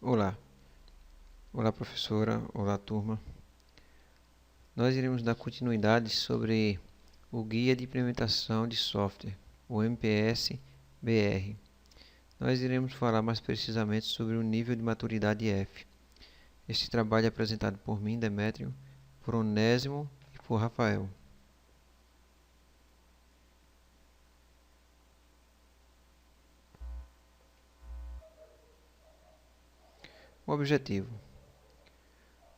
Olá, olá professora, olá turma. Nós iremos dar continuidade sobre o Guia de Implementação de Software, o MPS-BR. Nós iremos falar mais precisamente sobre o nível de maturidade F. Este trabalho é apresentado por mim, Demétrio, por Onésimo e por Rafael. O objetivo: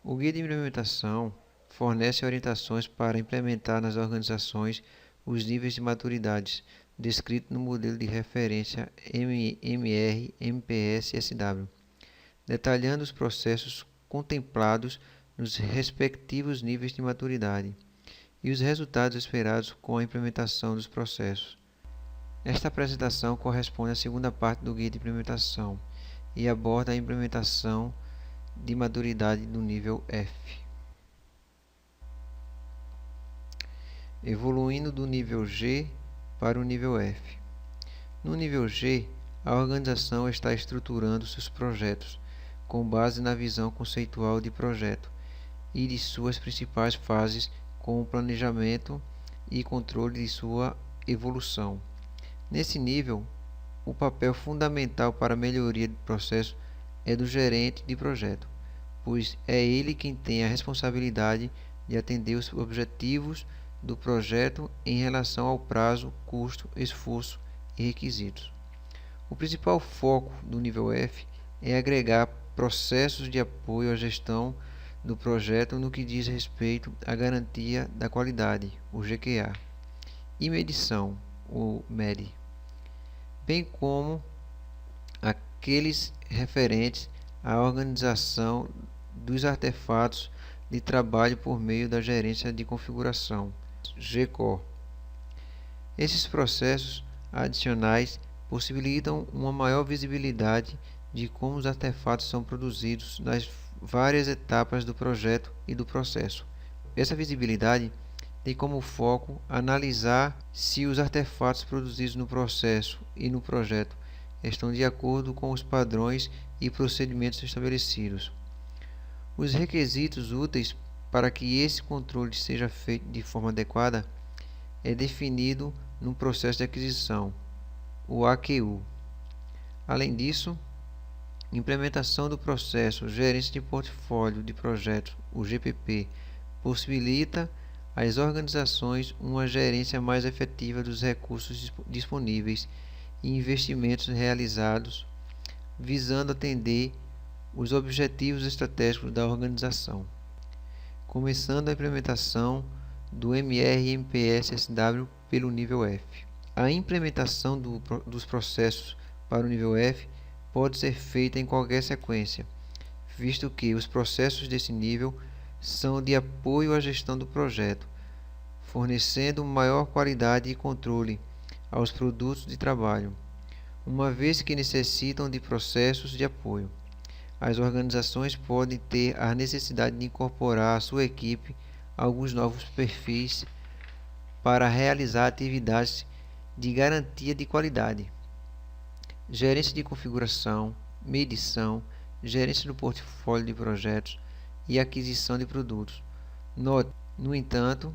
o Guia de Implementação fornece orientações para implementar nas organizações os níveis de maturidade descritos no modelo de referência MR-MPS-SW, detalhando os processos contemplados nos respectivos níveis de maturidade e os resultados esperados com a implementação dos processos. Esta apresentação corresponde à segunda parte do Guia de Implementação e aborda a implementação de maturidade do nível F. Evoluindo do nível G para o nível F. No nível G, a organização está estruturando seus projetos com base na visão conceitual de projeto e de suas principais fases, com o planejamento e controle de sua evolução. Nesse nível, o papel fundamental para a melhoria do processo é do gerente de projeto, pois é ele quem tem a responsabilidade de atender os objetivos do projeto em relação ao prazo, custo, esforço e requisitos. O principal foco do nível F é agregar processos de apoio à gestão do projeto no que diz respeito à garantia da qualidade, o GQA, e medição, o MED, bem como aqueles referentes à organização dos artefatos de trabalho por meio da gerência de configuração, GCOR. Esses processos adicionais possibilitam uma maior visibilidade de como os artefatos são produzidos nas várias etapas do projeto e do processo. Essa visibilidade tem como foco analisar se os artefatos produzidos no processo e no projeto estão de acordo com os padrões e procedimentos estabelecidos. Os requisitos úteis para que esse controle seja feito de forma adequada é definido no processo de aquisição, o AQU. Além disso, implementação do processo Gerência de Portfólio de Projetos, o GPP, possibilita às organizações uma gerência mais efetiva dos recursos disponíveis e investimentos realizados, visando atender os objetivos estratégicos da organização. Começando a implementação do MR-MPS-SW pelo nível F. A implementação dos processos para o nível F pode ser feita em qualquer sequência, visto que os processos desse nível são de apoio à gestão do projeto, fornecendo maior qualidade e controle aos produtos de trabalho, uma vez que necessitam de processos de apoio. As organizações podem ter a necessidade de incorporar à sua equipe alguns novos perfis para realizar atividades de garantia de qualidade, gerência de configuração, medição, gerência do portfólio de projetos e aquisição de produtos. Note, no entanto,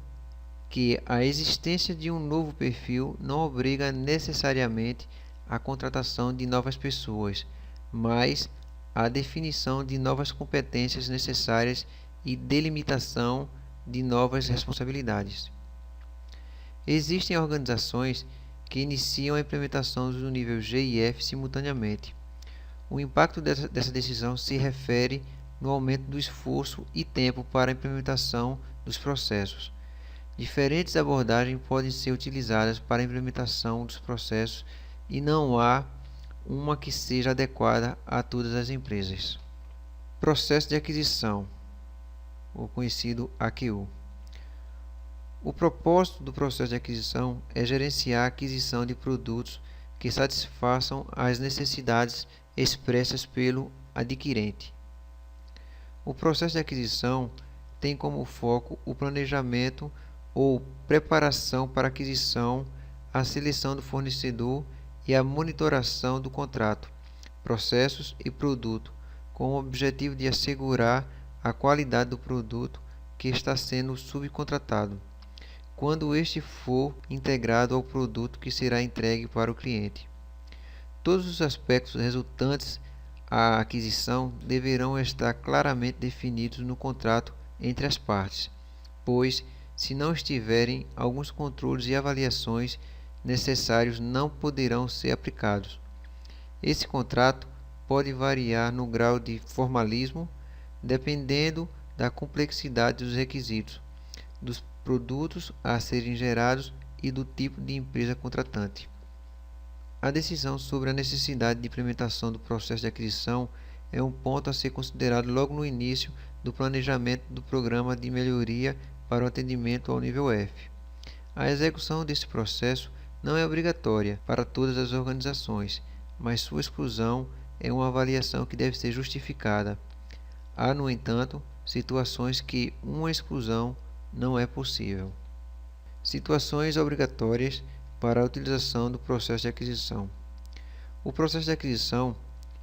que a existência de um novo perfil não obriga necessariamente a contratação de novas pessoas, mas a definição de novas competências necessárias e delimitação de novas responsabilidades. Existem organizações que iniciam a implementação do nível G e F simultaneamente. O impacto dessa decisão se refere no aumento do esforço e tempo para a implementação dos processos. Diferentes abordagens podem ser utilizadas para a implementação dos processos e não há uma que seja adequada a todas as empresas. Processo de aquisição, o conhecido AQU. O propósito do processo de aquisição é gerenciar a aquisição de produtos que satisfaçam as necessidades expressas pelo adquirente. O processo de aquisição tem como foco o planejamento ou preparação para a aquisição, a seleção do fornecedor e a monitoração do contrato, processos e produto, com o objetivo de assegurar a qualidade do produto que está sendo subcontratado, quando este for integrado ao produto que será entregue para o cliente. Todos os aspectos resultantes à aquisição deverão estar claramente definidos no contrato entre as partes, pois, se não estiverem, alguns controles e avaliações necessários não poderão ser aplicados. Esse contrato pode variar no grau de formalismo, dependendo da complexidade dos requisitos, dos produtos a serem gerados e do tipo de empresa contratante. A decisão sobre a necessidade de implementação do processo de aquisição é um ponto a ser considerado logo no início do planejamento do programa de melhoria para o atendimento ao nível F. A execução desse processo não é obrigatória para todas as organizações, mas sua exclusão é uma avaliação que deve ser justificada. Há, no entanto, situações que uma exclusão não é possível. Situações obrigatórias para a utilização do processo de aquisição. O processo de aquisição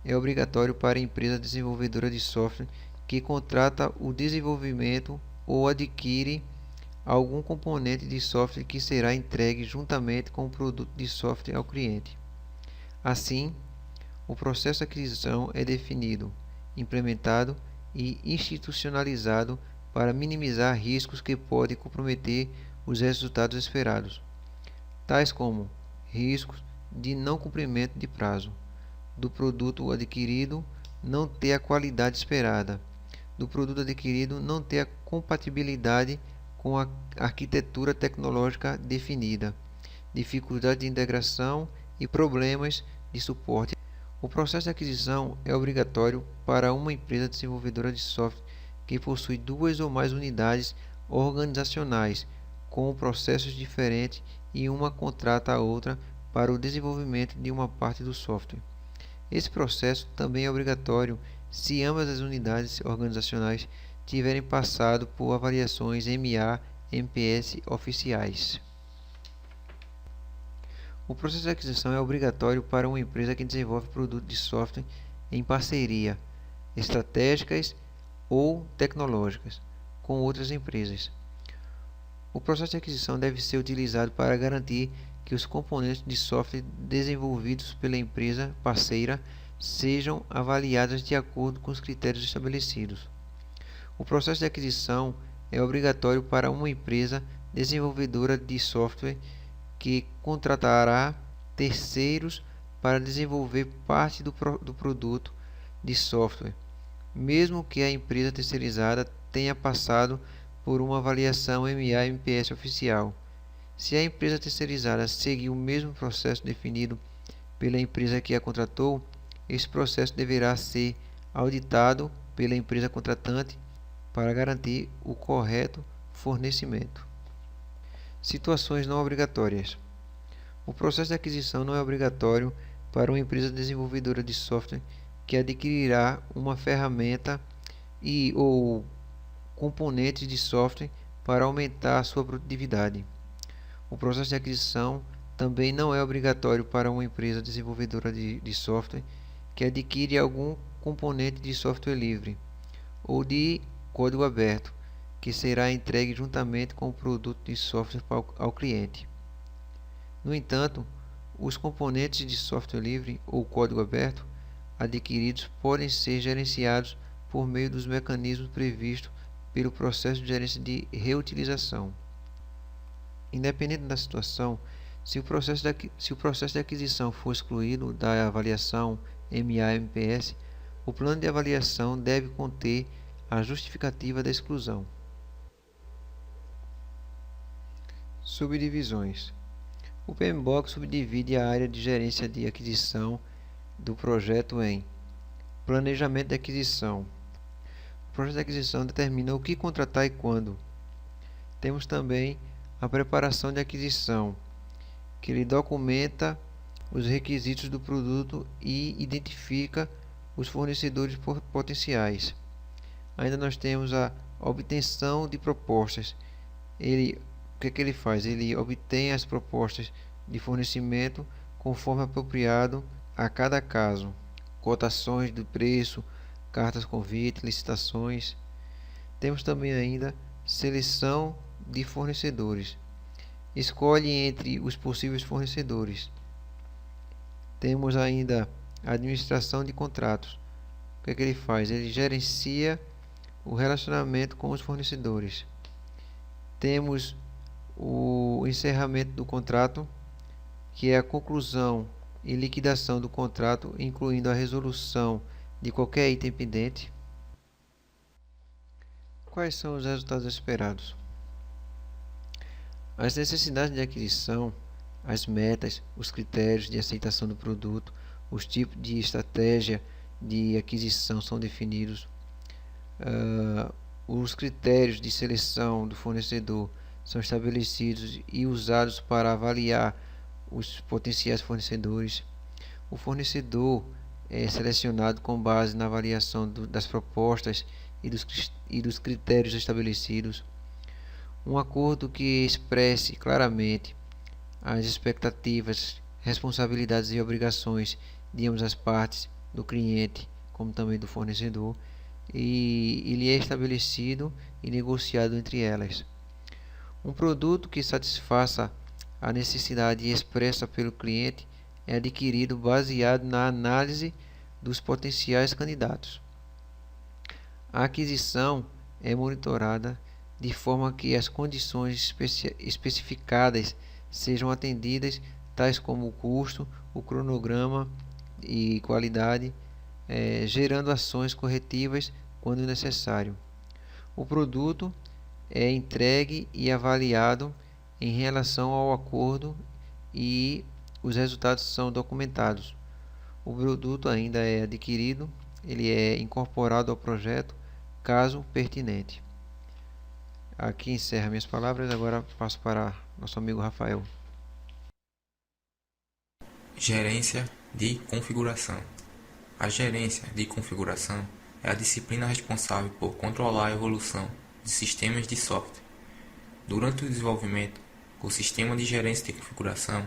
é obrigatório para a empresa desenvolvedora de software que contrata o desenvolvimento ou adquire algum componente de software que será entregue juntamente com o produto de software ao cliente. Assim, o processo de aquisição é definido, implementado e institucionalizado para minimizar riscos que podem comprometer os resultados esperados, tais como riscos de não cumprimento de prazo, do produto adquirido não ter a qualidade esperada, do produto adquirido não ter a compatibilidade com a arquitetura tecnológica definida, dificuldade de integração e problemas de suporte. O processo de aquisição é obrigatório para uma empresa desenvolvedora de software que possui duas ou mais unidades organizacionais com processos diferentes e uma contrata a outra para o desenvolvimento de uma parte do software. Esse processo também é obrigatório se ambas as unidades organizacionais tiverem passado por avaliações MA/MPS oficiais. O processo de aquisição é obrigatório para uma empresa que desenvolve produtos de software em parceria, estratégicas ou tecnológicas, com outras empresas. O processo de aquisição deve ser utilizado para garantir que os componentes de software desenvolvidos pela empresa parceira sejam avaliados de acordo com os critérios estabelecidos. O processo de aquisição é obrigatório para uma empresa desenvolvedora de software que contratará terceiros para desenvolver parte do produto de software, mesmo que a empresa terceirizada tenha passado por uma avaliação MA/MPS oficial. Se a empresa terceirizada seguir o mesmo processo definido pela empresa que a contratou, esse processo deverá ser auditado pela empresa contratante para garantir o correto fornecimento. Situações não obrigatórias. O processo de aquisição não é obrigatório para uma empresa desenvolvedora de software que adquirirá uma ferramenta ou componentes de software para aumentar a sua produtividade. O processo de aquisição também não é obrigatório para uma empresa desenvolvedora de software que adquire algum componente de software livre ou de código aberto, que será entregue juntamente com o produto de software ao cliente. No entanto, os componentes de software livre ou código aberto adquiridos podem ser gerenciados por meio dos mecanismos previstos pelo processo de gerência de reutilização. Independente da situação, se o processo de aquisição for excluído da avaliação MA/MPS, o plano de avaliação deve conter a justificativa da exclusão. Subdivisões. O PMBOK subdivide a área de gerência de aquisição do projeto em planejamento de aquisição. O projeto de aquisição determina o que contratar e quando. Temos também a preparação de aquisição, que ele documenta os requisitos do produto e identifica os fornecedores potenciais. Ainda nós temos a obtenção de propostas. O que ele faz? Ele obtém as propostas de fornecimento conforme apropriado a cada caso, cotações do preço, cartas convite, licitações. Temos também ainda seleção de fornecedores. Escolhe entre os possíveis fornecedores. Temos ainda a administração de contratos. O que é que ele faz? Ele gerencia o relacionamento com os fornecedores. Temos o encerramento do contrato, que é a conclusão e liquidação do contrato, incluindo a resolução de qualquer item pendente. Quais são os resultados esperados? As necessidades de aquisição, as metas, os critérios de aceitação do produto, os tipos de estratégia de aquisição são definidos. Os critérios de seleção do fornecedor são estabelecidos e usados para avaliar os potenciais fornecedores. O fornecedor é selecionado com base na avaliação das propostas e dos critérios estabelecidos. Um acordo que expresse claramente as expectativas, responsabilidades e obrigações de ambas as partes, do cliente como também do fornecedor, e ele é estabelecido e negociado entre elas. Um produto que satisfaça a necessidade expressa pelo cliente é adquirido baseado na análise dos potenciais candidatos. A aquisição é monitorada de forma que as condições especificadas sejam atendidas, tais como o custo, o cronograma e qualidade, gerando ações corretivas quando necessário. O produto é entregue e avaliado em relação ao acordo e os resultados são documentados. O produto ainda é adquirido, ele é incorporado ao projeto, caso pertinente. Aqui encerra minhas palavras, agora passo para nosso amigo Rafael. Gerência de configuração. A gerência de configuração é a disciplina responsável por controlar a evolução de sistemas de software. Durante o desenvolvimento, o sistema de gerência de configuração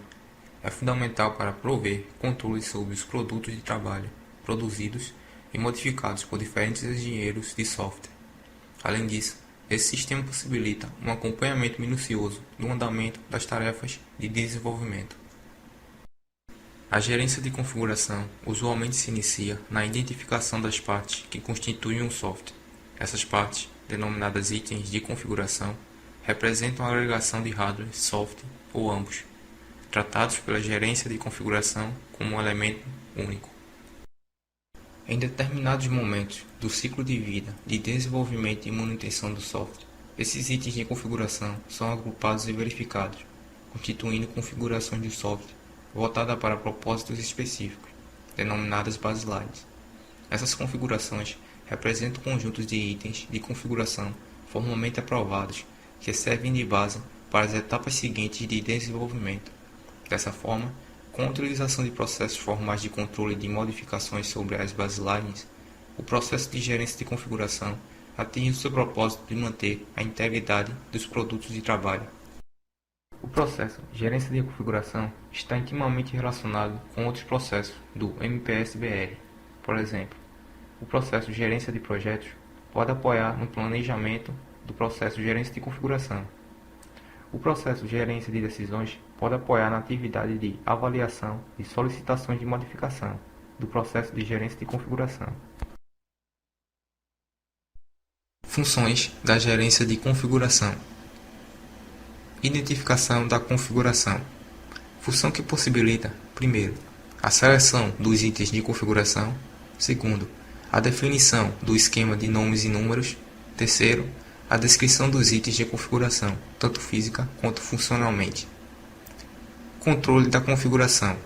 é fundamental para prover controle sobre os produtos de trabalho produzidos e modificados por diferentes engenheiros de software. Além disso, esse sistema possibilita um acompanhamento minucioso do andamento das tarefas de desenvolvimento. A gerência de configuração usualmente se inicia na identificação das partes que constituem um software. Essas partes, denominadas itens de configuração, representam a agregação de hardware, software ou ambos, tratados pela gerência de configuração como um elemento único. Em determinados momentos do ciclo de vida de desenvolvimento e manutenção do software, esses itens de configuração são agrupados e verificados, constituindo configurações de software voltada para propósitos específicos, denominadas baselines. Essas configurações representam conjuntos de itens de configuração formalmente aprovados que servem de base para as etapas seguintes de desenvolvimento. Dessa forma, com a utilização de processos formais de controle de modificações sobre as baselines, o processo de gerência de configuração atinge o seu propósito de manter a integridade dos produtos de trabalho. O processo de gerência de configuração está intimamente relacionado com outros processos do MPS-BR. Por exemplo, o processo de gerência de projetos pode apoiar no planejamento do processo de gerência de configuração. O processo de gerência de decisões pode apoiar na atividade de avaliação e solicitações de modificação do processo de gerência de configuração. Funções da gerência de configuração. Identificação da configuração. Função que possibilita, primeiro, a seleção dos itens de configuração. Segundo, a definição do esquema de nomes e números. Terceiro, a descrição dos itens de configuração, tanto física quanto funcionalmente. Controle da configuração.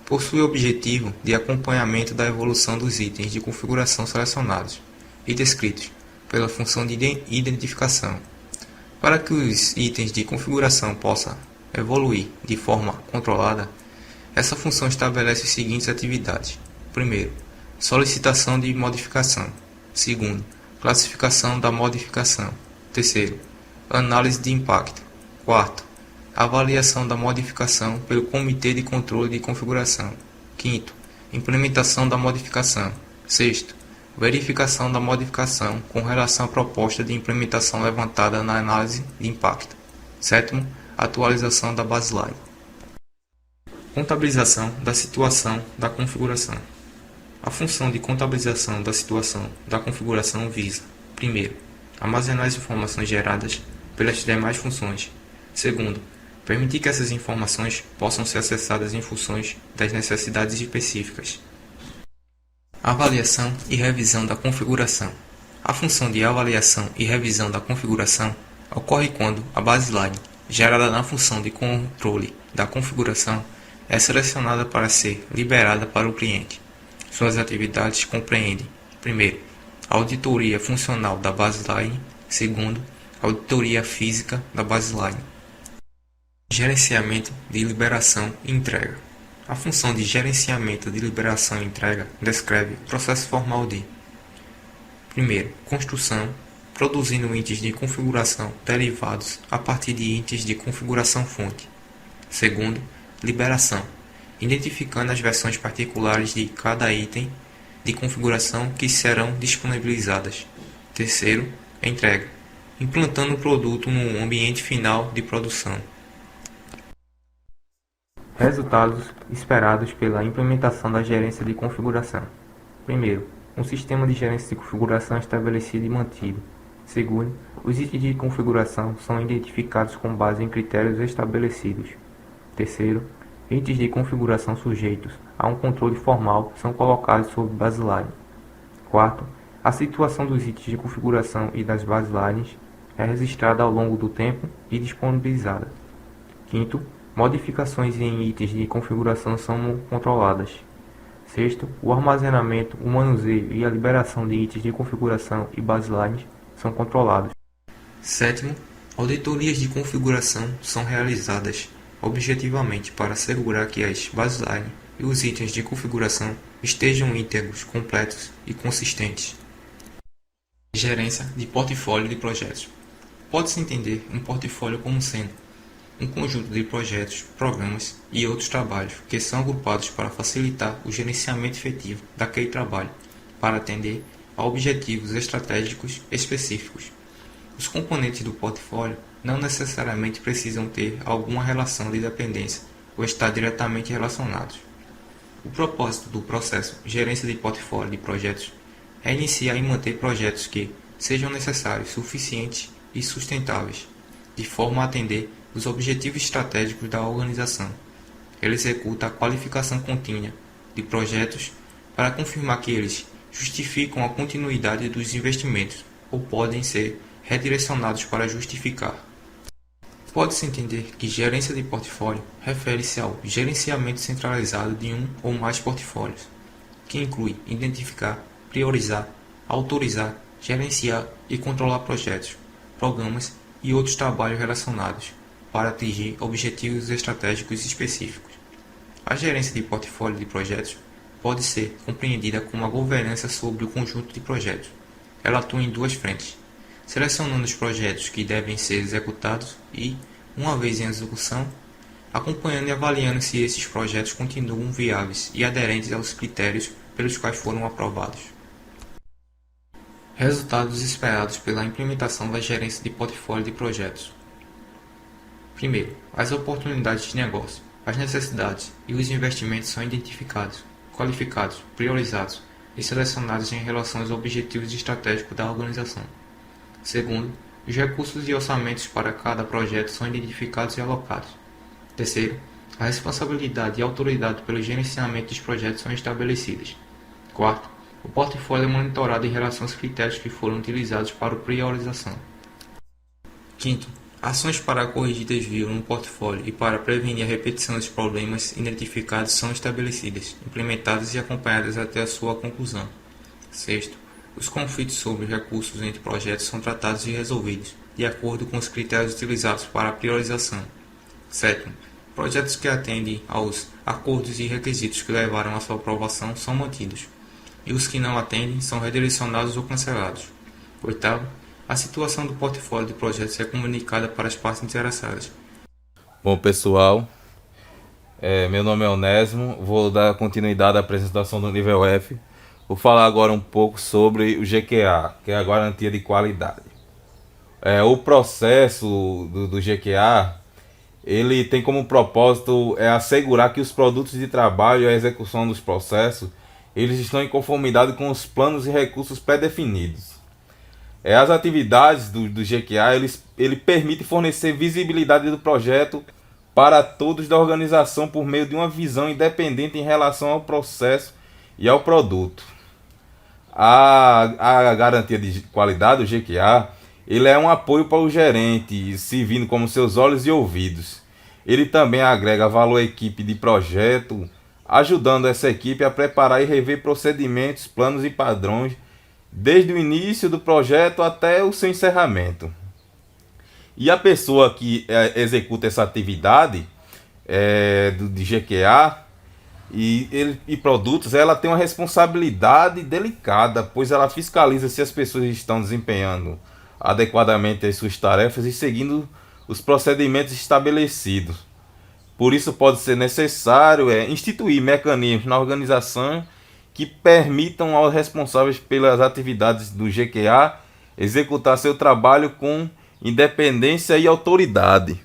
Possui o objetivo de acompanhamento da evolução dos itens de configuração selecionados e descritos pela função de identificação. Para que os itens de configuração possam evoluir de forma controlada, essa função estabelece as seguintes atividades. Primeiro, solicitação de modificação. Segundo, classificação da modificação. Terceiro, análise de impacto. Quarto, avaliação da modificação pelo Comitê de Controle de Configuração. Quinto, implementação da modificação. Sexto, Verificação da modificação com relação à proposta de implementação levantada na análise de impacto. Sétimo, atualização da baseline. Contabilização da situação da configuração. A função de contabilização da situação da configuração visa, primeiro, armazenar as informações geradas pelas demais funções. Segundo, permitir que essas informações possam ser acessadas em funções das necessidades específicas. Avaliação e revisão da configuração. A função de avaliação e revisão da configuração ocorre quando a baseline, gerada na função de controle da configuração, é selecionada para ser liberada para o cliente. Suas atividades compreendem, primeiro, a auditoria funcional da baseline, segundo, a auditoria física da baseline. Gerenciamento de liberação e entrega. A função de gerenciamento de liberação e entrega descreve o processo formal de: primeiro, construção, produzindo itens de configuração derivados a partir de itens de configuração fonte. Segundo, liberação, identificando as versões particulares de cada item de configuração que serão disponibilizadas. Terceiro, entrega, implantando o produto no ambiente final de produção. Resultados esperados pela implementação da gerência de configuração. Primeiro, um sistema de gerência de configuração estabelecido e mantido. Segundo, os itens de configuração são identificados com base em critérios estabelecidos. Terceiro, itens de configuração sujeitos a um controle formal são colocados sob baseline. Quarto, a situação dos itens de configuração e das baselines é registrada ao longo do tempo e disponibilizada. Quinto, modificações em itens de configuração são controladas. Sexto, o armazenamento, o manuseio e a liberação de itens de configuração e baselines são controlados. Sétimo, auditorias de configuração são realizadas objetivamente para assegurar que as baselines e os itens de configuração estejam íntegros, completos e consistentes. Gerência de portfólio de projetos. Pode-se entender um portfólio como sendo um conjunto de projetos, programas e outros trabalhos que são agrupados para facilitar o gerenciamento efetivo daquele trabalho, para atender a objetivos estratégicos específicos. Os componentes do portfólio não necessariamente precisam ter alguma relação de dependência ou estar diretamente relacionados. O propósito do processo gerência de portfólio de projetos é iniciar e manter projetos que sejam necessários, suficientes e sustentáveis, de forma a atender os objetivos estratégicos da organização. Ele executa a qualificação contínua de projetos para confirmar que eles justificam a continuidade dos investimentos ou podem ser redirecionados para justificar. Pode-se entender que gerência de portfólio refere-se ao gerenciamento centralizado de um ou mais portfólios, que inclui identificar, priorizar, autorizar, gerenciar e controlar projetos, programas e outros trabalhos relacionados, para atingir objetivos estratégicos específicos. A gerência de portfólio de projetos pode ser compreendida como a governança sobre o conjunto de projetos. Ela atua em duas frentes, selecionando os projetos que devem ser executados e, uma vez em execução, acompanhando e avaliando se esses projetos continuam viáveis e aderentes aos critérios pelos quais foram aprovados. Resultados esperados pela implementação da gerência de portfólio de projetos. Primeiro, as oportunidades de negócio, as necessidades e os investimentos são identificados, qualificados, priorizados e selecionados em relação aos objetivos estratégicos da organização. Segundo, os recursos e orçamentos para cada projeto são identificados e alocados. Terceiro, a responsabilidade e a autoridade pelo gerenciamento dos projetos são estabelecidas. Quarto, o portfólio é monitorado em relação aos critérios que foram utilizados para a priorização. Quinto, ações para corrigir desvio no portfólio e para prevenir a repetição dos problemas identificados são estabelecidas, implementadas e acompanhadas até a sua conclusão. Sexto, os conflitos sobre recursos entre projetos são tratados e resolvidos, de acordo com os critérios utilizados para a priorização. Sétimo, projetos que atendem aos acordos e requisitos que levaram à sua aprovação são mantidos, e os que não atendem são redirecionados ou cancelados. Oitavo, a situação do portfólio de projetos é comunicada para as partes interessadas. Bom, pessoal, meu nome é Onésimo, vou dar continuidade à apresentação do nível F. Vou falar agora um pouco sobre o GQA, que é a garantia de qualidade. O processo do GQA, ele tem como propósito assegurar que os produtos de trabalho e a execução dos processos, eles estão em conformidade com os planos e recursos pré-definidos. As atividades do GQA, ele permite fornecer visibilidade do projeto para todos da organização por meio de uma visão independente em relação ao processo e ao produto. A garantia de qualidade, o GQA, ele é um apoio para o gerente, servindo como seus olhos e ouvidos. Ele também agrega valor à equipe de projeto, ajudando essa equipe a preparar e rever procedimentos, planos e padrões, desde o início do projeto até o seu encerramento. E a pessoa que executa essa atividade de GQA e produtos, ela tem uma responsabilidade delicada, pois ela fiscaliza se as pessoas estão desempenhando adequadamente as suas tarefas e seguindo os procedimentos estabelecidos. Por isso pode ser necessário instituir mecanismos na organização que permitam aos responsáveis pelas atividades do GQA executar seu trabalho com independência e autoridade.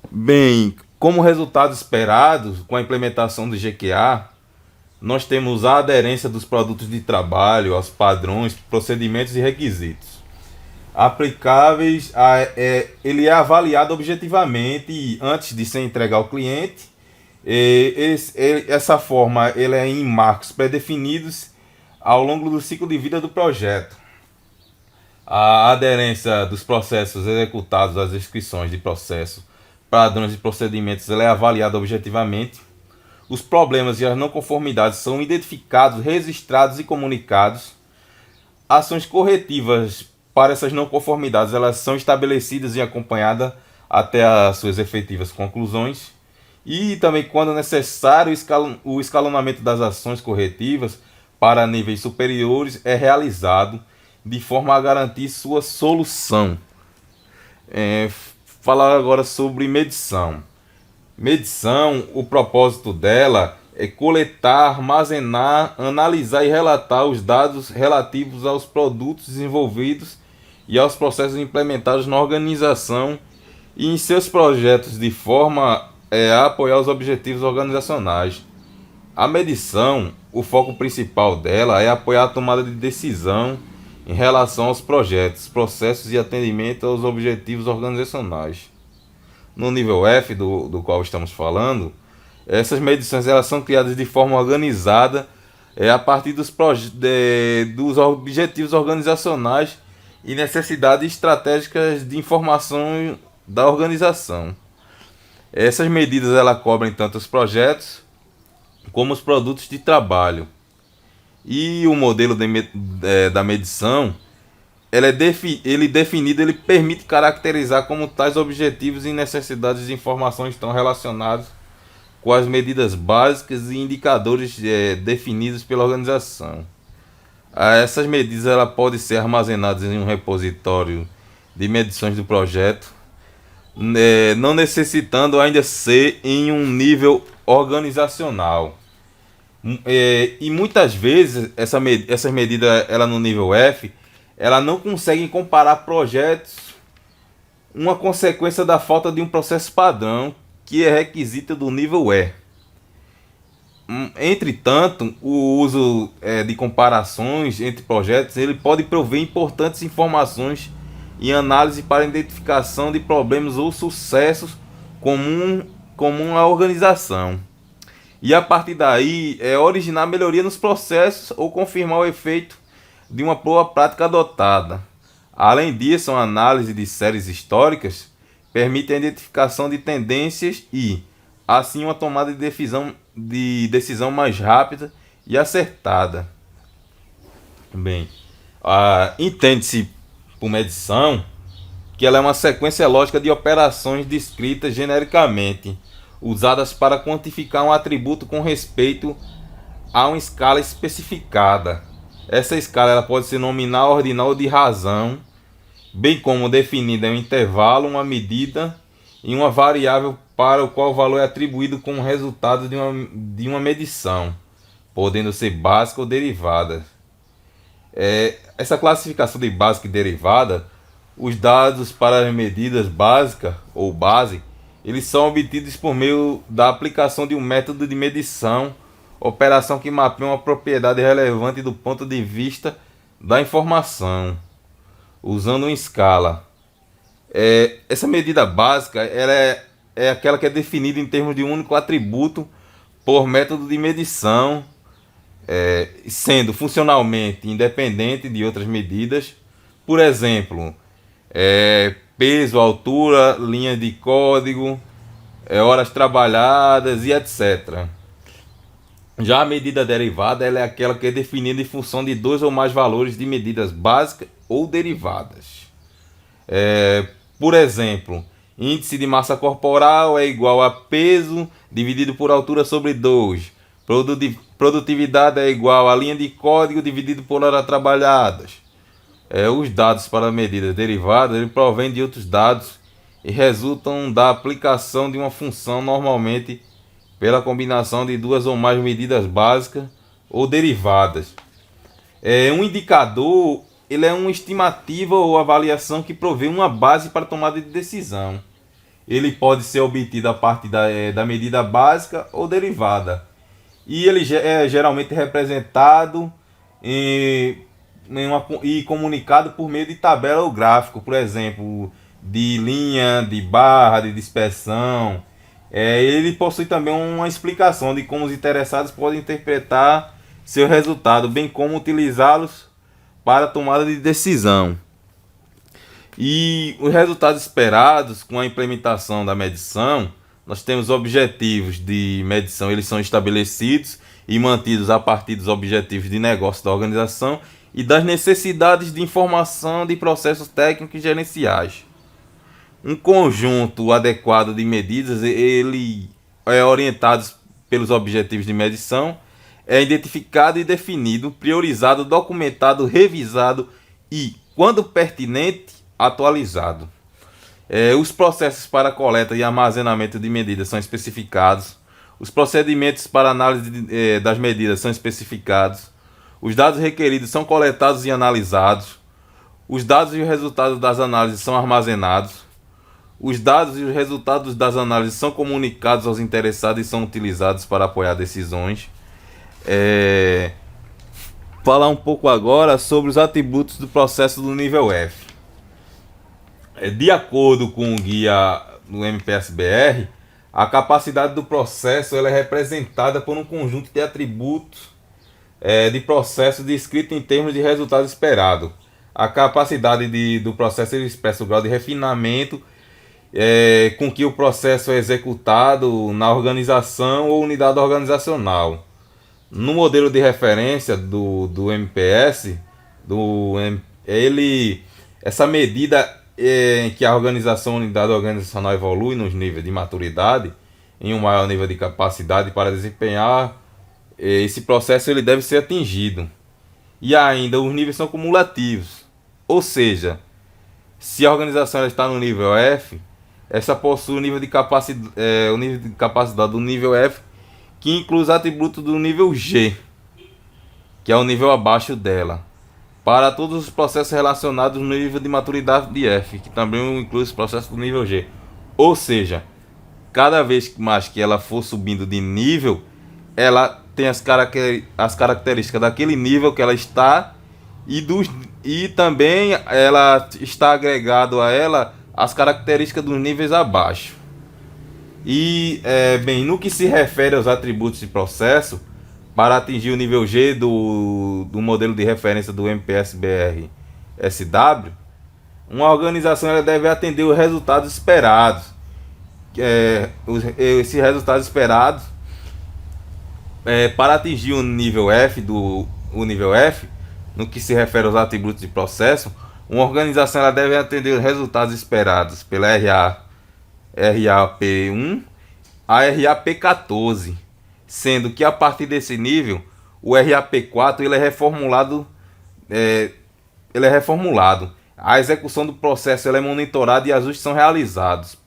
Bem, como resultado esperado com a implementação do GQA, nós temos a aderência dos produtos de trabalho aos padrões, procedimentos e requisitos aplicáveis. Ele é avaliado objetivamente antes de ser entregue ao cliente. Essa forma ele é em marcos pré-definidos ao longo do ciclo de vida do projeto. A aderência dos processos executados às descrições de processo, padrões e procedimentos, ela é avaliada objetivamente. Os problemas e as não conformidades são identificados, registrados e comunicados. Ações corretivas para essas não conformidades, elas são estabelecidas e acompanhadas até as suas efetivas conclusões. E também, quando necessário, o escalonamento das ações corretivas para níveis superiores é realizado de forma a garantir sua solução. Falar agora sobre medição. Medição, o propósito dela é coletar, armazenar, analisar e relatar os dados relativos aos produtos desenvolvidos e aos processos implementados na organização e em seus projetos, de forma a apoiar os objetivos organizacionais. A medição, o foco principal dela é apoiar a tomada de decisão em relação aos projetos, processos e atendimento aos objetivos organizacionais. No nível F, do qual estamos falando, essas medições elas são criadas de forma organizada a partir dos objetivos organizacionais e necessidades estratégicas de informação da organização. Essas medidas elas cobrem tanto os projetos como os produtos de trabalho. E o modelo da medição, ele permite caracterizar como tais objetivos e necessidades de informação estão relacionados com as medidas básicas e indicadores definidos pela organização. Essas medidas ela podem ser armazenadas em um repositório de medições do projeto, não necessitando ainda ser em um nível organizacional. E muitas vezes essas medidas ela no nível F, ela não consegue comparar projetos, uma consequência da falta de um processo padrão que é requisito do nível E. Entretanto, o uso de comparações entre projetos ele pode prover importantes informações e análise para identificação de problemas ou sucessos comum à organização. E a partir daí originar melhoria nos processos ou confirmar o efeito de uma boa prática adotada. Além disso, a análise de séries históricas permite a identificação de tendências e, assim, uma tomada de decisão mais rápida e acertada. Bem, entende-se por medição que ela é uma sequência lógica de operações descritas genericamente, usadas para quantificar um atributo com respeito a uma escala especificada. Essa escala ela pode ser nominal, ordinal ou de razão, bem como definida em um intervalo, uma medida e uma variável para o qual o valor é atribuído como resultado de uma medição. podendo ser básica ou derivada. Essa classificação de básica e derivada, os dados para as medidas básica ou base, eles são obtidos por meio da aplicação de um método de medição, operação que mapeia uma propriedade relevante do ponto de vista da informação, usando uma escala. Essa medida básica é aquela que é definida em termos de um único atributo por método de medição, sendo funcionalmente independente de outras medidas. Por exemplo, peso, altura, linha de código, horas trabalhadas e etc. Já a medida derivada ela é aquela que é definida em função de dois ou mais valores de medidas básicas ou derivadas. Por exemplo, índice de massa corporal é igual a peso dividido por altura sobre 2. Produtividade é igual a linha de código dividido por horas trabalhadas. Os dados para medidas derivadas ele provém de outros dados e resultam da aplicação de uma função, normalmente pela combinação de duas ou mais medidas básicas ou derivadas. Um indicador ele é uma estimativa ou avaliação que provê uma base para tomada de decisão. Ele pode ser obtido a partir da medida básica ou derivada. E ele é geralmente representado e comunicado por meio de tabela ou gráfico, por exemplo, de linha, de barra, de dispersão. Ele possui também uma explicação de como os interessados podem interpretar seu resultado, bem como utilizá-los para a tomada de decisão. E os resultados esperados com a implementação da medição, nós temos objetivos de medição, eles são estabelecidos e mantidos a partir dos objetivos de negócio da organização e das necessidades de informação de processos técnicos e gerenciais. Um conjunto adequado de medidas, ele é orientado pelos objetivos de medição, é identificado e definido, priorizado, documentado, revisado e, quando pertinente, atualizado. Os processos para coleta e armazenamento de medidas são especificados. Os procedimentos para análise das medidas são especificados. Os dados requeridos são coletados e analisados. Os dados e os resultados das análises são armazenados. Os dados e os resultados das análises são comunicados aos interessados e são utilizados para apoiar decisões. Falar um pouco agora sobre os atributos do processo do nível F. De acordo com o guia do MPSBR, a capacidade do processo ela é representada por um conjunto de atributos de processo descrito em termos de resultado esperado. A capacidade do processo ele expressa o grau de refinamento com que o processo é executado na organização ou unidade organizacional. No modelo de referência do MPS, essa medida em que a organização ou unidade organizacional evolui nos níveis de maturidade, em um maior nível de capacidade para desempenhar esse processo, ele deve ser atingido. E ainda os níveis são cumulativos, ou seja, se a organização ela está no nível F, essa possui o nível de capacidade do nível F, que inclui os atributos do nível G, que é o nível abaixo dela, para todos os processos relacionados no nível de maturidade de F, que também inclui os processos do nível G. Ou seja, cada vez mais que ela for subindo de nível, ela tem as características daquele nível que ela está e também ela está agregado a ela as características dos níveis abaixo. E no que se refere aos atributos de processo, para atingir o nível G do modelo de referência do MPSBR SW, uma organização ela deve atender os resultados esperados. Esses resultados esperados, para atingir o nível F, no que se refere aos atributos de processo, uma organização ela deve atender os resultados esperados pela RAP1 a RAP14, sendo que a partir desse nível o RAP4 ele é reformulado. A execução do processo ela é monitorada e ajustes são realizados.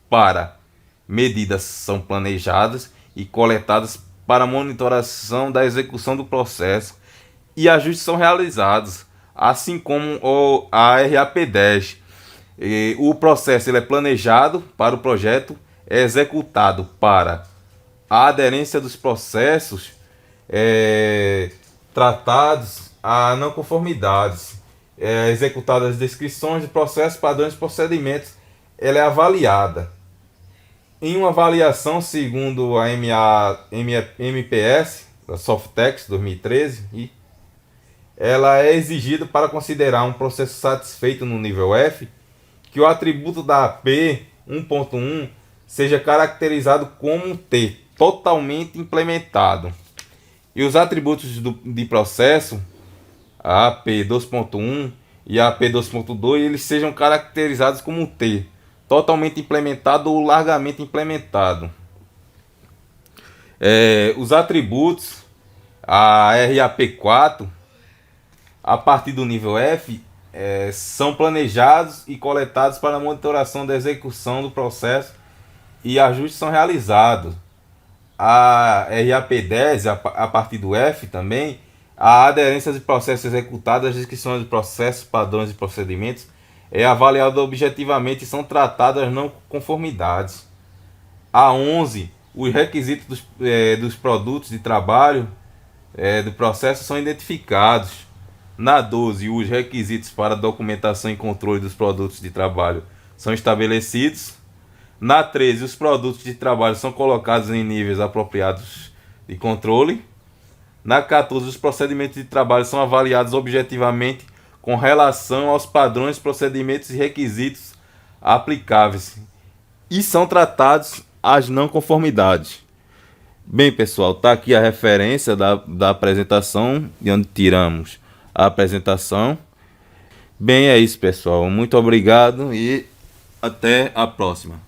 Medidas são planejadas e coletadas para a monitoração da execução do processo e ajustes são realizados, assim como a RAP10. O processo ele é planejado para o projeto, é executado para a aderência dos processos tratados a não conformidades, executadas as descrições de processos, padrões e procedimentos. Ela é avaliada. Em uma avaliação segundo a MPS, da Softex 2013, ela é exigida para considerar um processo satisfeito no nível F, que o atributo da AP 1.1 seja caracterizado como um T, totalmente implementado. E os atributos de processo, a AP 2.1 e a AP 2.2, eles sejam caracterizados como um T, totalmente implementado ou largamente implementado. Os atributos, a RAP4, a partir do nível F, são planejados e coletados para a monitoração da execução do processo e ajustes são realizados. A RAP10, a partir do F também, a aderência de processos executados às descrições de processos, padrões e procedimentos é avaliada objetivamente e são tratadas as não conformidades. A 11, os requisitos dos produtos de trabalho do processo são identificados. Na 12, os requisitos para documentação e controle dos produtos de trabalho são estabelecidos. Na 13, os produtos de trabalho são colocados em níveis apropriados de controle. Na 14, os procedimentos de trabalho são avaliados objetivamente com relação aos padrões, procedimentos e requisitos aplicáveis e são tratados as não conformidades. Bem, pessoal, está aqui a referência da apresentação, de onde tiramos a apresentação. Bem, é isso, pessoal. Muito obrigado e até a próxima.